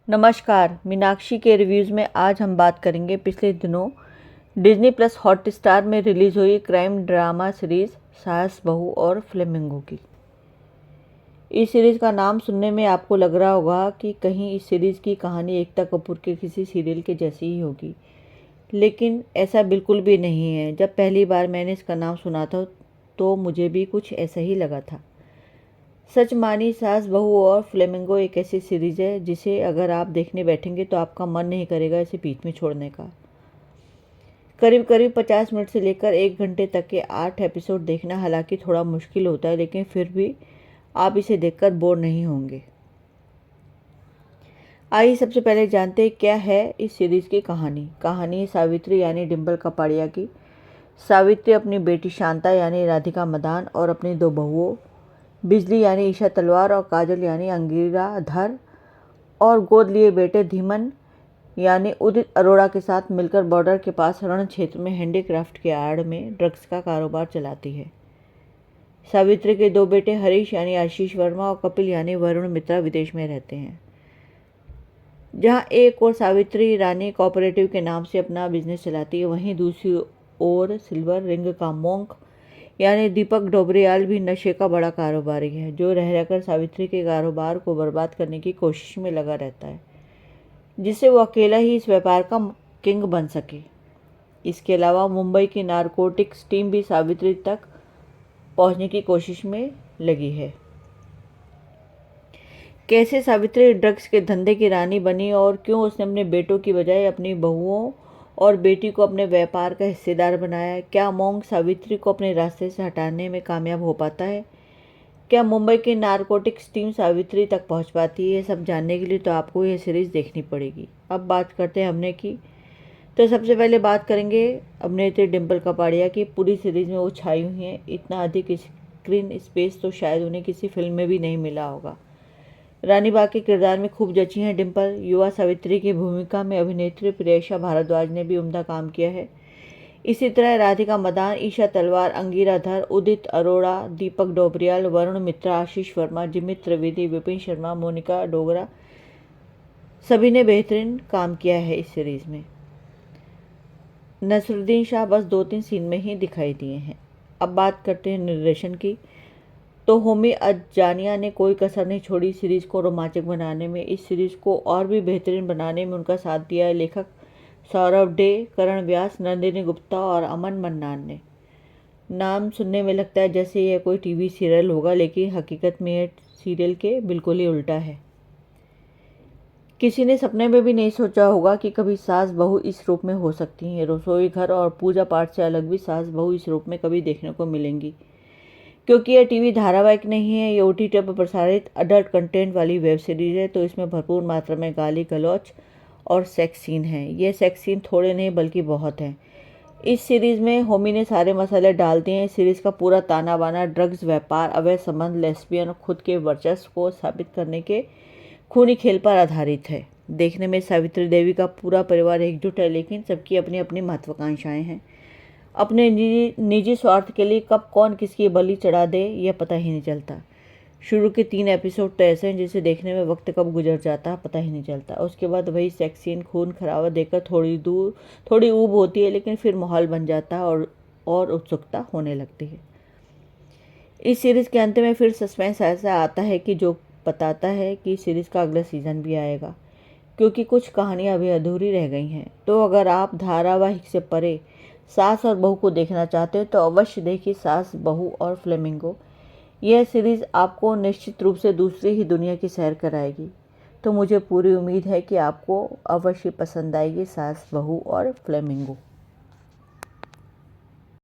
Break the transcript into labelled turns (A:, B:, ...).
A: नमस्कार, मीनाक्षी के रिव्यूज़ में आज हम बात करेंगे पिछले दिनों डिज्नी प्लस हॉटस्टार में रिलीज़ हुई क्राइम ड्रामा सीरीज़ सास बहू और फ्लेमिंगो की। इस सीरीज़ का नाम सुनने में आपको लग रहा होगा कि कहीं इस सीरीज़ की कहानी एकता कपूर के किसी सीरियल के जैसी ही होगी, लेकिन ऐसा बिल्कुल भी नहीं है। जब पहली बार मैंने इसका नाम सुना था तो मुझे भी कुछ ऐसा ही लगा था। सच मानी सास बहू और फ्लेमिंगो एक ऐसी सीरीज़ है जिसे अगर आप देखने बैठेंगे तो आपका मन नहीं करेगा इसे बीच में छोड़ने का। करीब करीब 50 मिनट से लेकर 1 घंटे तक के 8 एपिसोड देखना हालांकि थोड़ा मुश्किल होता है, लेकिन फिर भी आप इसे देखकर बोर नहीं होंगे। आइए सबसे पहले जानते हैं क्या है इस सीरीज़ की कहानी सावित्री यानी डिम्पल कपाड़िया की। सावित्री अपनी बेटी शांता यानी राधिका मदान और अपनी 2 बहुओं बिजली यानी ईशा तलवार और काजल यानी अंगिरा धर और गोद लिए बेटे धीमन यानी उदित अरोड़ा के साथ मिलकर बॉर्डर के पास रण क्षेत्र में हैंडीक्राफ्ट के आड़ में ड्रग्स का कारोबार चलाती है। सावित्री के 2 बेटे हरीश यानी आशीष वर्मा और कपिल यानी वरुण मित्रा विदेश में रहते हैं, जहां एक और सावित्री रानी कोऑपरेटिव के नाम से अपना बिजनेस चलाती है, वहीं दूसरी ओर सिल्वर रिंग का मोंक यानी दीपक डोबरियाल भी नशे का बड़ा कारोबारी है, जो रह रहकर सावित्री के कारोबार को बर्बाद करने की कोशिश में लगा रहता है, जिससे वो अकेला ही इस व्यापार का किंग बन सके। इसके अलावा मुंबई की नारकोटिक्स टीम भी सावित्री तक पहुंचने की कोशिश में लगी है। कैसे सावित्री ड्रग्स के धंधे की रानी बनी और क्यों उसने अपने बेटों की बजाय अपनी बहुओं और बेटी को अपने व्यापार का हिस्सेदार बनाया। क्या मोंग सावित्री को अपने रास्ते से हटाने में कामयाब हो पाता है। क्या मुंबई की नारकोटिक्स टीम सावित्री तक पहुंच पाती है। सब जानने के लिए तो आपको यह सीरीज़ देखनी पड़ेगी। अब बात करते हैं हमने की, तो सबसे पहले बात करेंगे अभिनेत्री डिम्पल कपाड़िया की। पूरी सीरीज़ में वो छाई हुई हैं। इतना अधिक स्क्रीन स्पेस तो शायद उन्हें किसी फिल्म में भी नहीं मिला होगा। रानी बाग के किरदार में खूब जची हैं डिम्पल। युवा सावित्री की भूमिका में अभिनेत्री प्रियेशा भारद्वाज ने भी उम्दा काम किया है। इसी तरह राधिका मदान, ईशा तलवार, अंगिरा धर, उदित अरोड़ा, दीपक डोबरियाल, वरुण मित्रा, आशीष वर्मा, जिमित त्रिवेदी, विपिन शर्मा, मोनिका डोगरा सभी ने बेहतरीन काम किया है इस सीरीज़ में। नसरुद्दीन शाह बस 2-3 सीन में ही दिखाई दिए हैं। अब बात करते हैं निर्देशन की, तो होमी अजानिया ने कोई कसर नहीं छोड़ी सीरीज़ को रोमांचक बनाने में। इस सीरीज़ को और भी बेहतरीन बनाने में उनका साथ दिया है लेखक सौरभ डे, करण व्यास, नंदिनी गुप्ता और अमन मन्नान ने। नाम सुनने में लगता है जैसे यह कोई टीवी सीरियल होगा, लेकिन हकीकत में यह सीरियल के बिल्कुल ही उल्टा है। किसी ने सपने में भी नहीं सोचा होगा कि कभी सास बहू इस रूप में हो सकती हैं। रसोई घर और पूजा पाठ से अलग भी सास बहू इस रूप में कभी देखने को मिलेंगी, क्योंकि यह टीवी धारावाहिक नहीं है। ये OTT पर प्रसारित अडल्ट कंटेंट वाली वेब सीरीज़ है, तो इसमें भरपूर मात्रा में गाली गलौच और सेक्स सीन है। ये सेक्स सीन थोड़े नहीं बल्कि बहुत हैं। इस सीरीज़ में होमी ने सारे मसाले डाल दिए हैं। इस सीरीज़ का पूरा ताना बाना ड्रग्स व्यापार, अवैध संबंध, लेस्बियन और खुद के वर्चस्व को साबित करने के खूनी खेल पर आधारित है। देखने में सावित्री देवी का पूरा परिवार एकजुट है, लेकिन सबकी अपनी अपनी महत्वाकांक्षाएं हैं। अपने निजी स्वार्थ के लिए कब कौन किसकी बलि चढ़ा दे यह पता ही नहीं चलता। शुरू के 3 एपिसोड तो ऐसे हैं जिसे देखने में वक्त कब गुजर जाता है पता ही नहीं चलता। उसके बाद वही सेक्स सीन, खून खराबा देखकर थोड़ी ऊब होती है, लेकिन फिर माहौल बन जाता है और उत्सुकता होने लगती है। इस सीरीज़ के अंत में फिर सस्पेंस ऐसा आता है कि जो बताता है कि सीरीज़ का अगला सीज़न भी आएगा, क्योंकि कुछ कहानियाँ अभी अधूरी रह गई हैं। तो अगर आप धारावाहिक से परे सास और बहू को देखना चाहते हो तो अवश्य देखिए सास बहू और फ्लेमिंगो। यह सीरीज़ आपको निश्चित रूप से दूसरी ही दुनिया की सैर कराएगी। तो मुझे पूरी उम्मीद है कि आपको अवश्य पसंद आएगी सास बहू और फ्लेमिंगो।